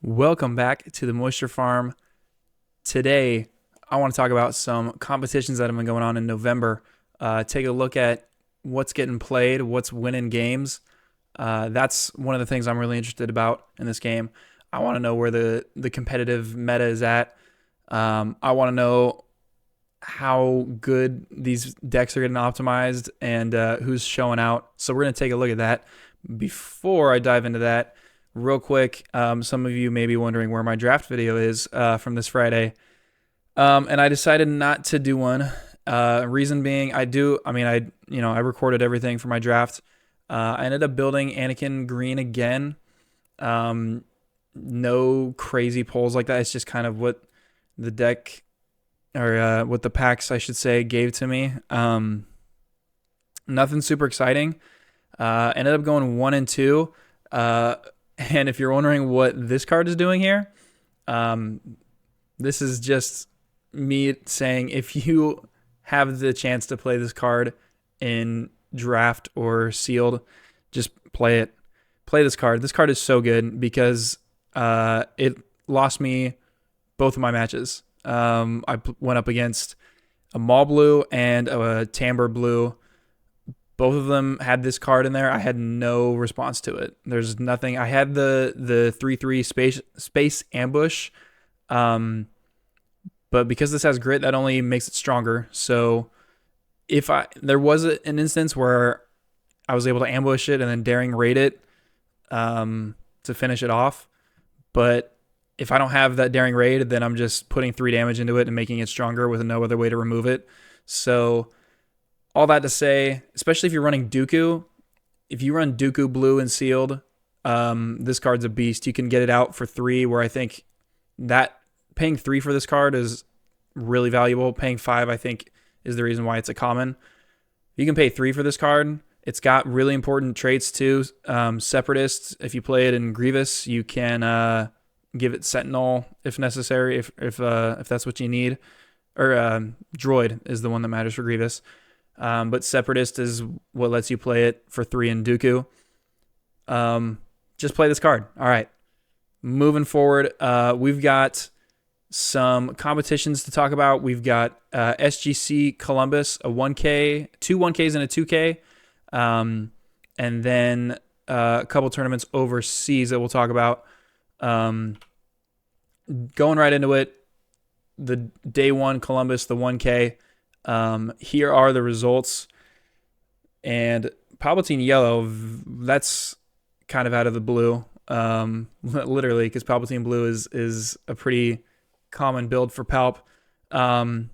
Welcome back to the Moisture Farm. Today, I want to talk about some competitions that have been going on in November. Take a look at what's getting played, what's winning games. That's one of the things I'm really interested about in this game. I want to know where the competitive meta is at. I want to know how good these decks are getting optimized and who's showing out. So we're going to take a look at that. Before I dive into that, real quick, some of you may be wondering where my draft video is from this Friday. And I decided not to do one. Reason being, I recorded everything for my draft. I ended up building Anakin Green again. No crazy pulls like that. It's just kind of what the deck, or what the packs, I should say, gave to me. Nothing super exciting. Ended up going 1 and 2. And if you're wondering what this card is doing here, this is just me saying if you have the chance to play this card in draft or sealed, just play it. Play this card. This card is so good because it lost me both of my matches. Went up against a Maul Blue and a Timbre Blue. Both of them had this card in there. I had no response to it. There's nothing. I had the 3/3 space ambush, but because this has grit, that only makes it stronger. So if there was an instance where I was able to ambush it and then daring raid it to finish it off, but if I don't have that daring raid, then I'm just putting 3 damage into it and making it stronger with no other way to remove it. So all that to say, especially if you're running Dooku, if you run Dooku Blue and Sealed, this card's a beast. You can get it out for 3, where I think that paying 3 for this card is really valuable. Paying 5, I think, is the reason why it's a common. You can pay 3 for this card. It's got really important traits too. Separatists, if you play it in Grievous, you can give it Sentinel if necessary, if that's what you need. Or Droid is the one that matters for Grievous. But Separatist is what lets you play it for 3 in Dooku. Just play this card. All right. Moving forward, we've got some competitions to talk about. We've got SGC Columbus, a 1K, 2 1Ks and a 2K. And then a couple tournaments overseas that we'll talk about. Going right into it, the day 1 Columbus, the 1K. Here are the results, and Palpatine Yellow, that's kind of out of the blue, literally, because Palpatine Blue is a pretty common build for Palp. Tarkin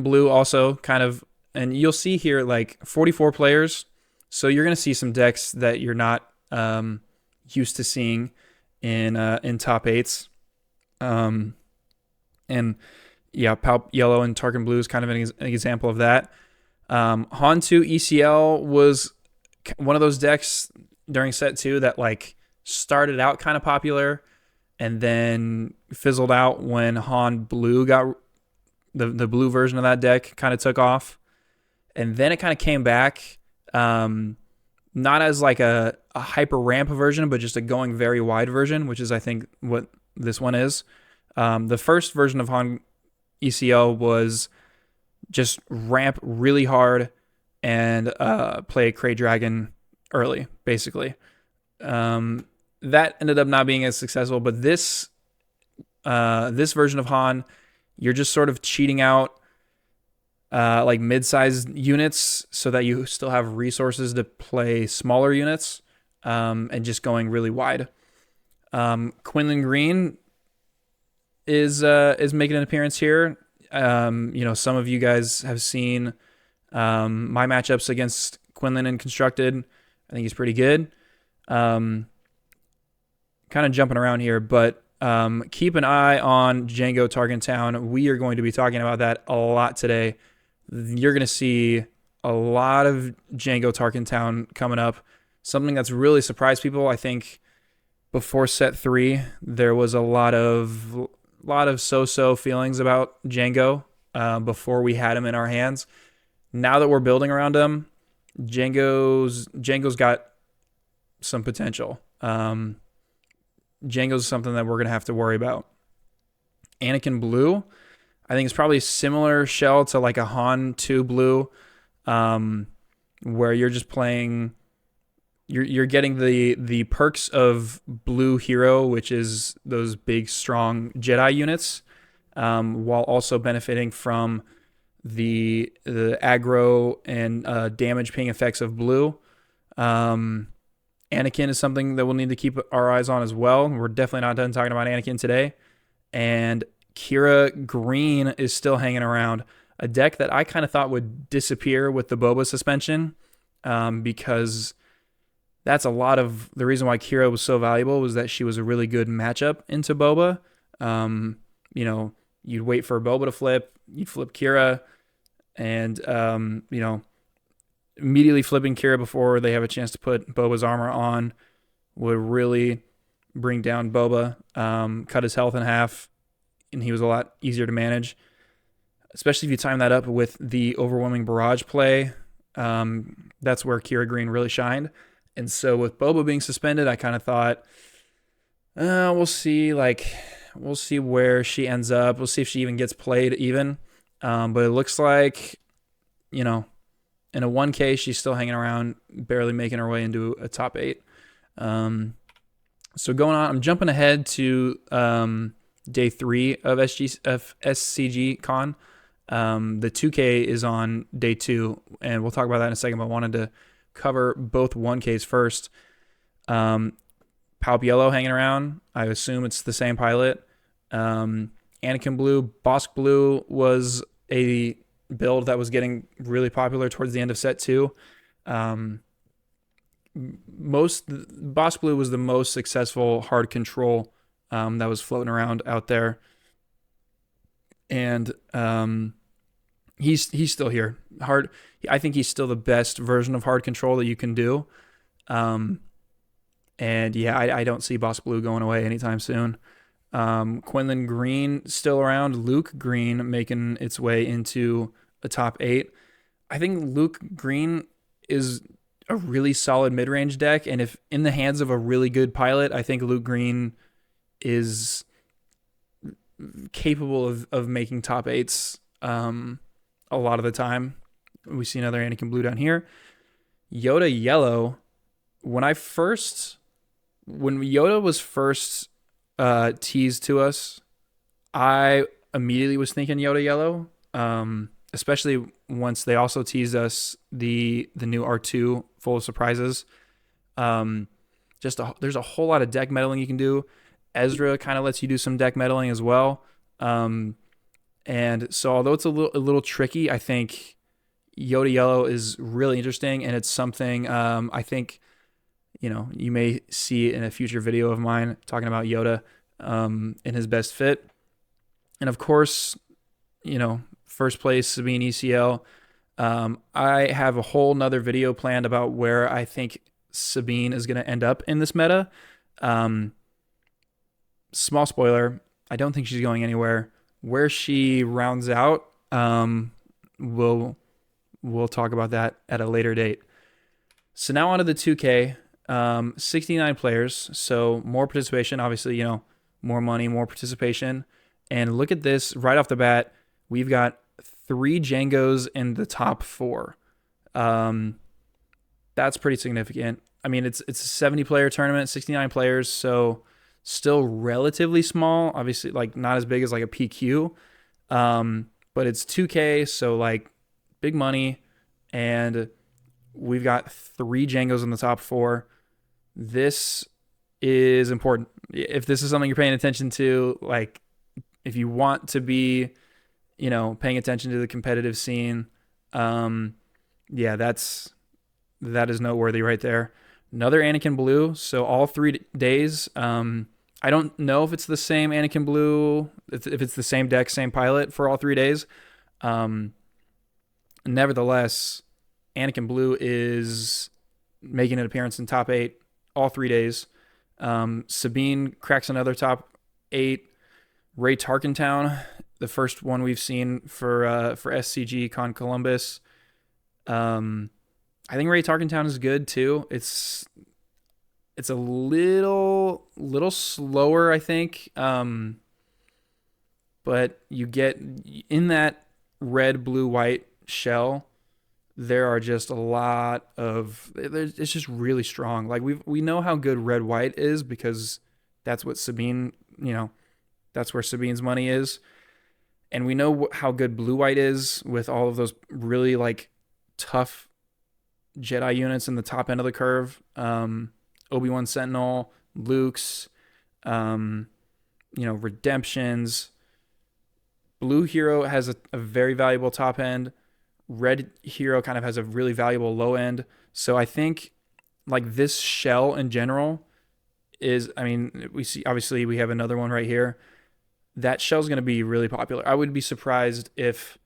Blue also kind of, and you'll see here like 44 players, so you're going to see some decks that you're not used to seeing in top 8s. And yeah, Palp Yellow and Tarkin Blue is kind of an example of that. Han 2 ECL was one of those decks during set 2 that like started out kind of popular and then fizzled out when Han Blue got the blue version of that deck kind of took off. And then it kind of came back, not as like a hyper ramp version, but just a going very wide version, which is I think what this one is. The first version of Han ECL was just ramp really hard and play Krayt Dragon early, basically. That ended up not being as successful, but this version of Han, you're just sort of cheating out like mid-sized units so that you still have resources to play smaller units, and just going really wide. Quinlan Green is making an appearance here. Some of you guys have seen my matchups against Quinlan in Constructed. I think he's pretty good. Kind of jumping around here, but keep an eye on Django Tarkentown. We are going to be talking about that a lot today. You're going to see a lot of Django Tarkentown coming up. Something that's really surprised people. I think before set 3, there was a lot of so-so feelings about Django before we had him in our hands. Now that we're building around him, Django's got some potential. Django's is something that we're going to have to worry about. Anakin Blue, I think it's probably a similar shell to like a Han 2 Blue, where you're just playing, you're getting the perks of Blue Hero, which is those big, strong Jedi units, while also benefiting from the aggro and damage ping effects of Blue. Anakin is something that we'll need to keep our eyes on as well. We're definitely not done talking about Anakin today. And Kira Green is still hanging around. A deck that I kind of thought would disappear with the Boba suspension, because that's a lot of the reason why Kira was so valuable, was that she was a really good matchup into Boba. You'd wait for Boba to flip, you'd flip Kira, and immediately flipping Kira before they have a chance to put Boba's armor on would really bring down Boba, cut his health in half, and he was a lot easier to manage, especially if you time that up with the overwhelming barrage play. That's where Kira Green really shined. And so with Boba being suspended, I kind of thought, we'll see where she ends up. We'll see if she even gets played even. But it looks like, in a 1K, she's still hanging around, barely making her way into a top 8. So going on, I'm jumping ahead to day 3 of SCG Con. The 2K is on day 2, and we'll talk about that in a second, but I wanted to cover both 1Ks first. Palp Yellow hanging around. I assume it's the same pilot. Anakin Blue. Bossk Blue was a build that was getting really popular towards the end of set 2. Bossk Blue was the most successful hard control that was floating around out there. And he's still here. I think he's still the best version of hard control that you can do. And yeah, I don't see Bossk Blue going away anytime soon. Quinlan Green still around. Luke Green making its way into a top 8. I think Luke Green is a really solid mid-range deck, and if in the hands of a really good pilot, I think Luke Green is capable of making top 8s a lot of the time. We see another Anakin Blue down here. Yoda Yellow. When Yoda was first teased to us, I immediately was thinking Yoda Yellow, especially once they also teased us the new R2 full of surprises. There's a whole lot of deck meddling you can do. Ezra kind of lets you do some deck meddling as well. And so although it's a little tricky, I think Yoda Yellow is really interesting, and it's something I think you may see in a future video of mine talking about Yoda in his best fit. And of course, first place Sabine ECL. I have a whole nother video planned about where I think Sabine is going to end up in this meta. Small spoiler, I don't think she's going anywhere. Where she rounds out, we'll talk about that at a later date. So now on to the 2K. 69 players, so more participation, obviously, more money, more participation. And look at this right off the bat. We've got 3 Djangos in the top 4. That's pretty significant. I mean, it's a 70 player tournament, 69 players, so still relatively small. Obviously, like not as big as like a PQ, but it's 2K, so like big money. And we've got 3 Djangos in the top 4. This is important. If this is something you're paying attention to, like if you want to be, paying attention to the competitive scene, that is noteworthy right there. Another Anakin Blue. So all 3 days. I don't know if it's the same Anakin Blue, if it's the same deck, same pilot for all 3 days. Nevertheless, Anakin Blue is making an appearance in top 8 all 3 days. Sabine cracks another top 8. Ray Tarkentown, the first one we've seen for SCG Con Columbus. I think Ray Tarkentown is good too. It's a little slower, I think. But you get in that red, blue, white shell. There are just a lot of. It's just really strong. Like we know how good red white is because that's what Sabine. That's where Sabine's money is, and we know how good blue white is with all of those really like tough Jedi units in the top end of the curve. Obi-Wan Sentinel, Luke's, Redemptions. Blue Hero has a very valuable top end. Red Hero kind of has a really valuable low end. So I think like this shell in general is, I mean, we see obviously we have another one right here. That shell's going to be really popular. I would be surprised if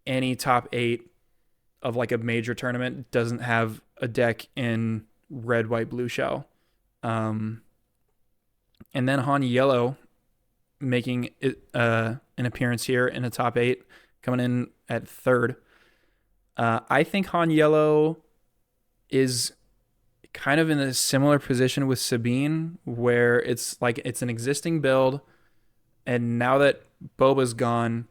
any top 8 of like a major tournament doesn't have a deck in red, white, blue shell. And then Han Yellow making it, an appearance here in a top 8, coming in at 3rd. I think Han Yellow is kind of in a similar position with Sabine, where it's like it's an existing build, and now that Boba's gone,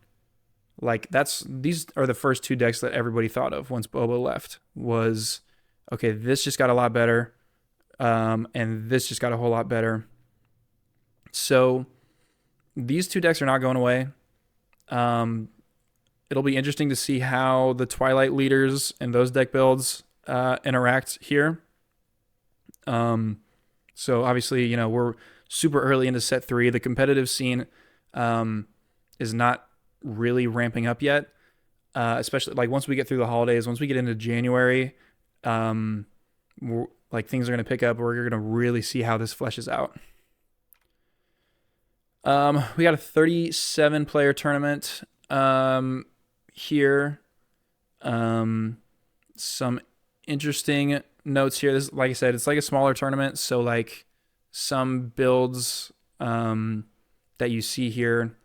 like these are the first 2 decks that everybody thought of once Boba left. Was okay, this just got a lot better, and this just got a whole lot better. So these 2 decks are not going away. It'll be interesting to see how the Twilight leaders and those deck builds interact here. So obviously, we're super early into set 3. The competitive scene is not really ramping up yet, especially like once we get through the holidays, once we get into January, like things are going to pick up. We're going to really see how this fleshes out. We got a 37 player tournament here. Some interesting notes here. This, like I said, it's like a smaller tournament, so like some builds that you see here,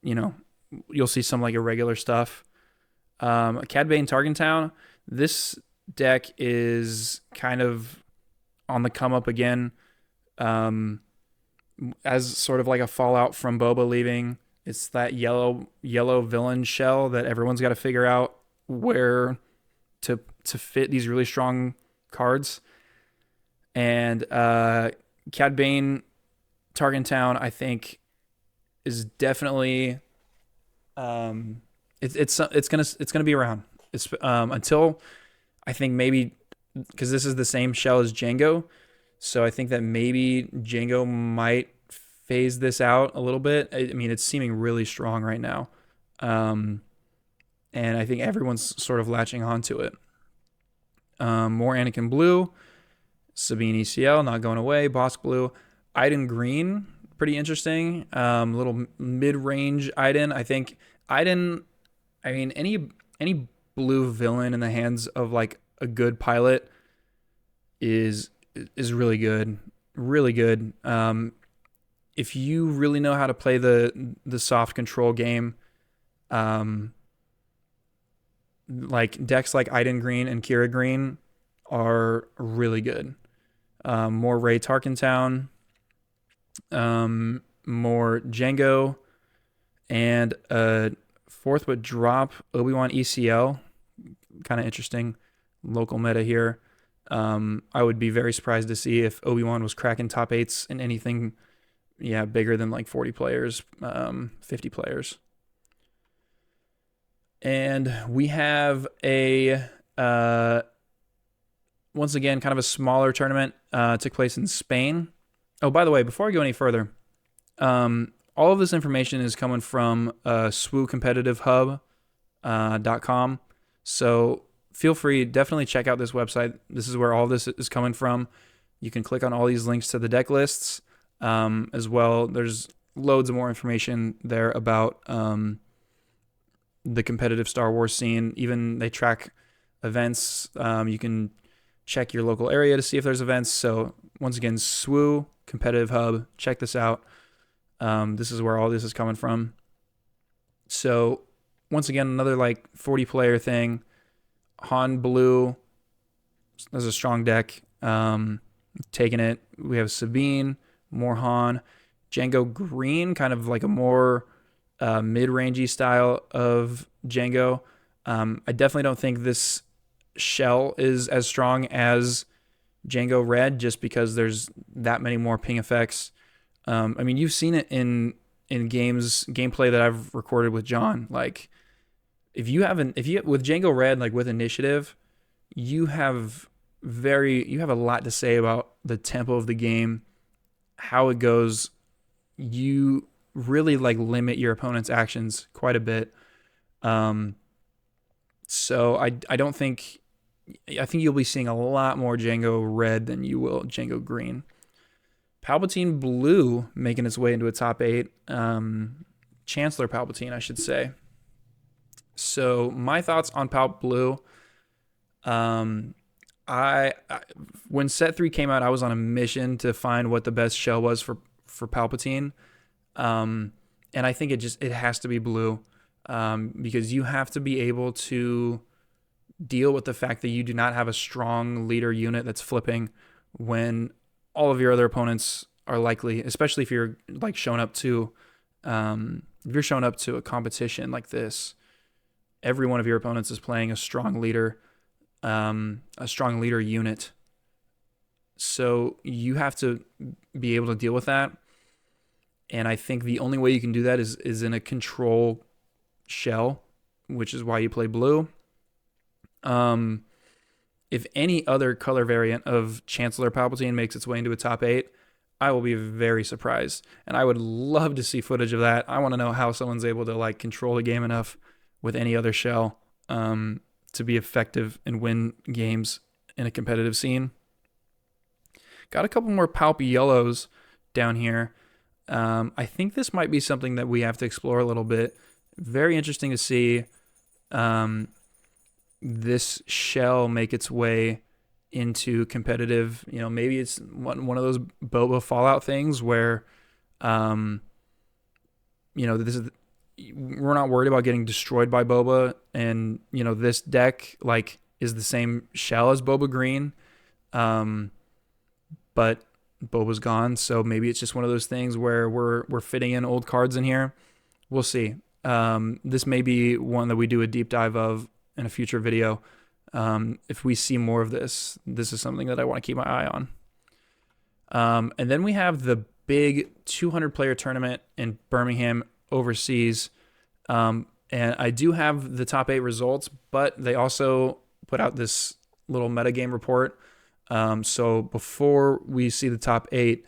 you'll see some like irregular stuff. Cad Bane Tarkin Town. This deck is kind of on the come up again, as sort of like a fallout from Boba leaving. It's that yellow villain shell that everyone's got to figure out where to fit these really strong cards. And Cad Bane Tarkin Town, I think, is definitely it's gonna be around. It's until I think maybe because this is the same shell as Jango, so I think that maybe Jango might phase this out a little bit. I mean, it's seeming really strong right now, and I think everyone's sort of latching onto it. More Anakin Blue, Sabine ECL not going away. Boss Blue, Iden Green, pretty interesting. Little mid-range Iden. I think Iden. I mean, any blue villain in the hands of like a good pilot is really good, really good. If you really know how to play the soft control game, like decks like Iden Green and Kira Green are really good. More Ray Tarkentown, more Jango, and a 4th would drop Obi-Wan ECL. Kind of interesting local meta here. I would be very surprised to see if Obi-Wan was cracking top 8s in anything, bigger than like 40 players, 50 players. And we have a, once again, kind of a smaller tournament, took place in Spain. Oh, by the way, before I go any further, all of this information is coming from swoocompetitivehub.com. So feel free, definitely check out this website. This is where all this is coming from. You can click on all these links to the deck lists as well. There's loads of more information there about the competitive Star Wars scene. Even they track events. You can check your local area to see if there's events. So once again, SWU Competitive Hub. Check this out. This is where all this is coming from. So once again, another like 40 player thing. Han Blue. That's a strong deck. taking it. We have Sabine, Morhan, Django Green, kind of like a more mid-rangey style of Django. I definitely don't think this shell is as strong as Django Red just because there's that many more ping effects. I mean, you've seen it in gameplay that I've recorded with John. Like, if you with Django Red, like with initiative, you have a lot to say about the tempo of the game, how it goes. You really like limit your opponent's actions quite a bit. So I don't think I think you'll be seeing a lot more Django Red than you will Django Green. Palpatine Blue making its way into a top 8. Chancellor Palpatine, I should say. So my thoughts on Palp Blue. I when Set 3 came out, I was on a mission to find what the best shell was for Palpatine. And I think it has to be blue, because you have to be able to deal with the fact that you do not have a strong leader unit that's flipping when all of your other opponents are likely, especially if you're like showing up to a competition like this, every one of your opponents is playing a strong leader unit. So you have to be able to deal with that. And I think the only way you can do that is in a control shell, which is why you play blue. If any other color variant of Chancellor Palpatine makes its way into a top 8, I will be very surprised. And I would love to see footage of that. I want to know how someone's able to like control the game enough with any other shell to be effective and win games in a competitive scene. Got a couple more Palp yellows down here. I think this might be something that we have to explore a little bit. Very interesting to see this shell make its way into competitive. You know, maybe it's one of those Boba Fallout things where, we're not worried about getting destroyed by Boba, and this deck like is the same shell as Boba Green, but Boba's gone, so maybe it's just one of those things where we're fitting in old cards in here. We'll see. This may be one that we do a deep dive of in a future video. If we see more of this is something that I want to keep my eye on. And then we have the big 200 player tournament in Birmingham overseas. And I do have the top 8 results, but they also put out this little metagame report. So before we see the top 8,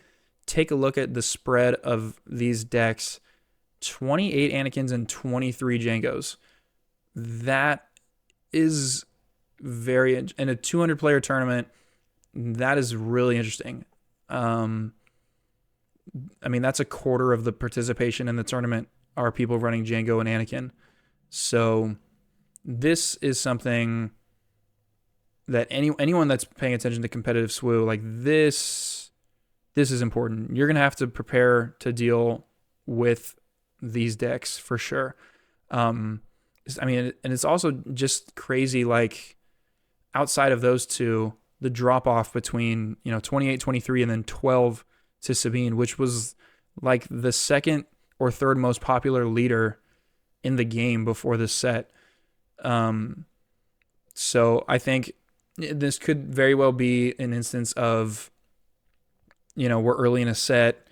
take a look at the spread of these decks. 28 Anakins and 23 Djangos. That is in a 200 player tournament. That is really interesting. I mean, that's a quarter of the participation in the tournament are people running Django and Anakin. So this is something that anyone that's paying attention to competitive SWU, like this is important. You're going to have to prepare to deal with these decks for sure. I mean, and it's also just crazy, like outside of those two, the drop off between, 28, 23 and then 12 to Sabine, which was like the second or third most popular leader in the game before this set. So I think this could very well be an instance of, we're early in a set,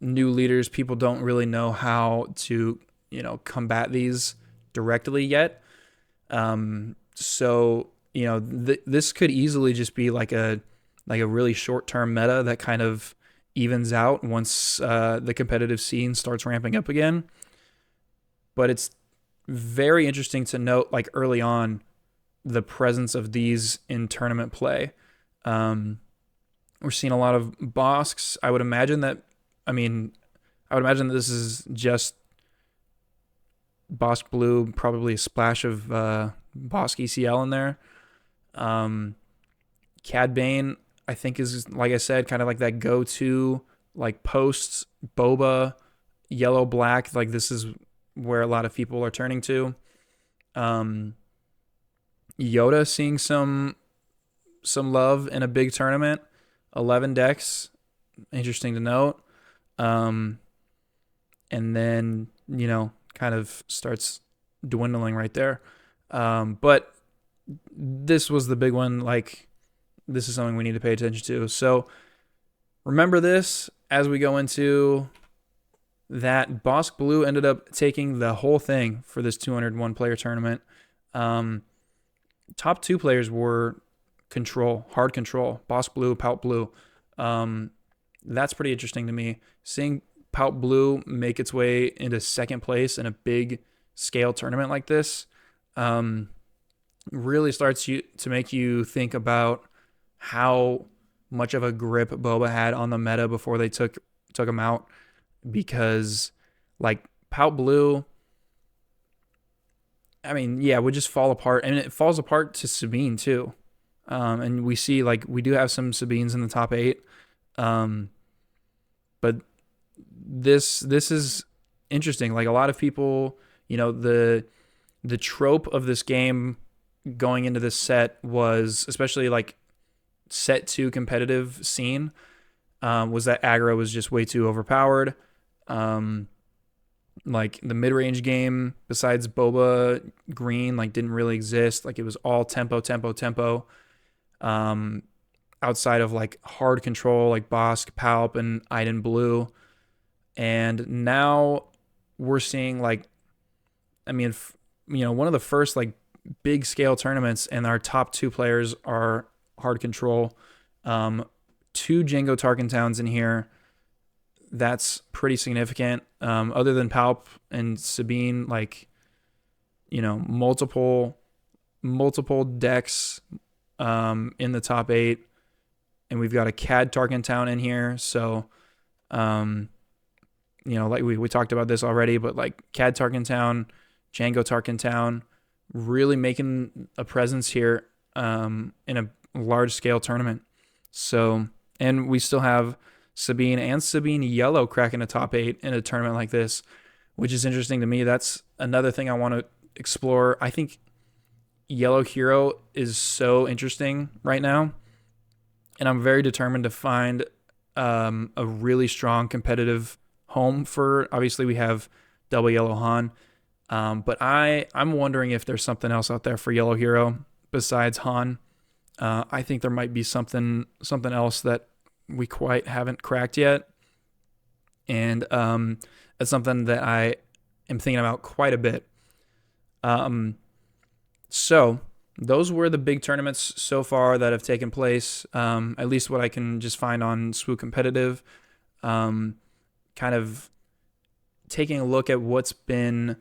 new leaders, people don't really know how to, combat these directly yet. So, this could easily just be like a really short-term meta that kind of evens out once the competitive scene starts ramping up again. But it's very interesting to note, like early on, the presence of these in tournament play. We're seeing a lot of Bosks. I would imagine that this is just Bosk Blue, probably a splash of Bosk ECL in there. Cad Bane, I think, is, like I said, kind of like that go-to, like post Boba, yellow, black. Like this is where a lot of people are turning to. Yoda seeing some some love in a big tournament. 11 decks, interesting to note. And then, kind of starts dwindling right there. But this was the big one. Like, this is something we need to pay attention to. So remember this as we go into that. Bossk Blue ended up taking the whole thing for this 201 player tournament. Top 2 players were hard control, Bossk Blue, Pout Blue. That's pretty interesting to me. Seeing Pout Blue make its way into second place in a big scale tournament like this really starts to make you think about how much of a grip Boba had on the meta before they took him out. Because, like, Pout Blue, I mean, yeah, would just fall apart. And it falls apart to Sabine, too. And we see, like, we do have some Sabines in the top 8. But this is interesting. Like, a lot of people, the trope of this game going into this set was, especially, like, set 2 competitive scene, was that aggro was just way too overpowered. Like, the mid-range game, besides Boba Green, like, didn't really exist. Like, it was all tempo. Outside of, like, hard control, like Bossk, Palp, and Iden Blue. And now we're seeing, like, I mean, one of the first, like, big scale tournaments, and our top 2 players are hard control. 2 Jango Tarkin Towns in here. That's pretty significant. Other than Palp and Sabine, like, multiple decks in the top 8. And we've got a Cad Tarkin Town in here. So, like we talked about this already, but like Cad Tarkin Town, Jango Tarkin Town, really making a presence here in a large scale tournament. So, and we still have Sabine and Sabine Yellow cracking a top 8 in a tournament like this, which is interesting to me. That's another thing I want to explore. I think Yellow Hero is so interesting right now, and I'm very determined to find a really strong competitive home for. Obviously, we have Double Yellow Han, but I'm wondering if there's something else out there for Yellow Hero besides Han. I think there might be something else that we quite haven't cracked yet, and that's something that I am thinking about quite a bit. So those were the big tournaments so far that have taken place, at least what I can just find on Swoop Competitive. Kind of taking a look at what's been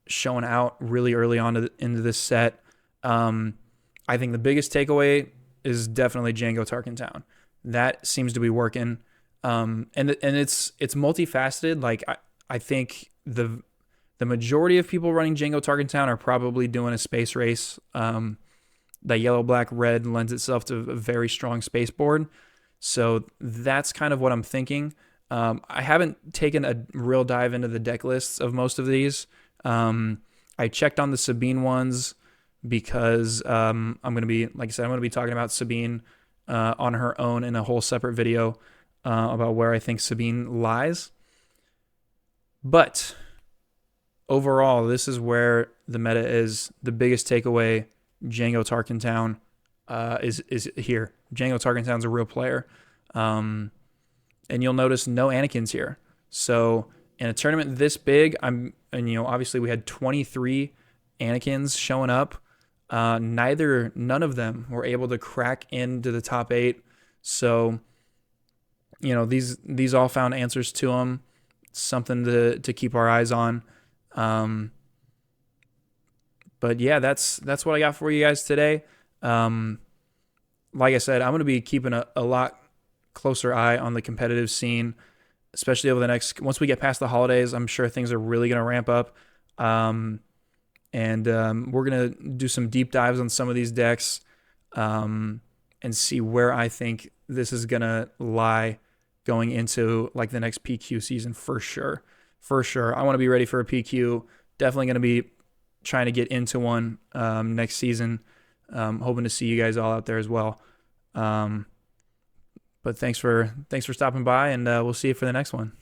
shown out really early on into this set. I think the biggest takeaway is definitely Jango Tarkin Town. That seems to be working, and it's multifaceted. Like, I think the majority of people running Jango Tarkin Town are probably doing a space race. That yellow, black, red lends itself to a very strong space board, so that's kind of what I'm thinking. I haven't taken a real dive into the deck lists of most of these. I checked on the Sabine ones because I'm going to be, like I said, I'm going to be talking about Sabine on her own in a whole separate video about where I think Sabine lies. But overall, this is where the meta is. The biggest takeaway, Jango Tarkin Town is here. Jango Tarkin Town's a real player. And you'll notice no Anakins here. So in a tournament this big, obviously we had 23 Anakins showing up. None of them were able to crack into the top 8. So, these all found answers to them. Something to keep our eyes on. But yeah, that's what I got for you guys today. Like I said, I'm going to be keeping a lot closer eye on the competitive scene, especially over once we get past the holidays. I'm sure things are really going to ramp up. And we're going to do some deep dives on some of these decks and see where I think this is going to lie going into like the next PQ season for sure. I want to be ready for a PQ. Definitely going to be trying to get into one next season. Hoping to see you guys all out there as well. But thanks for stopping by, and we'll see you for the next one.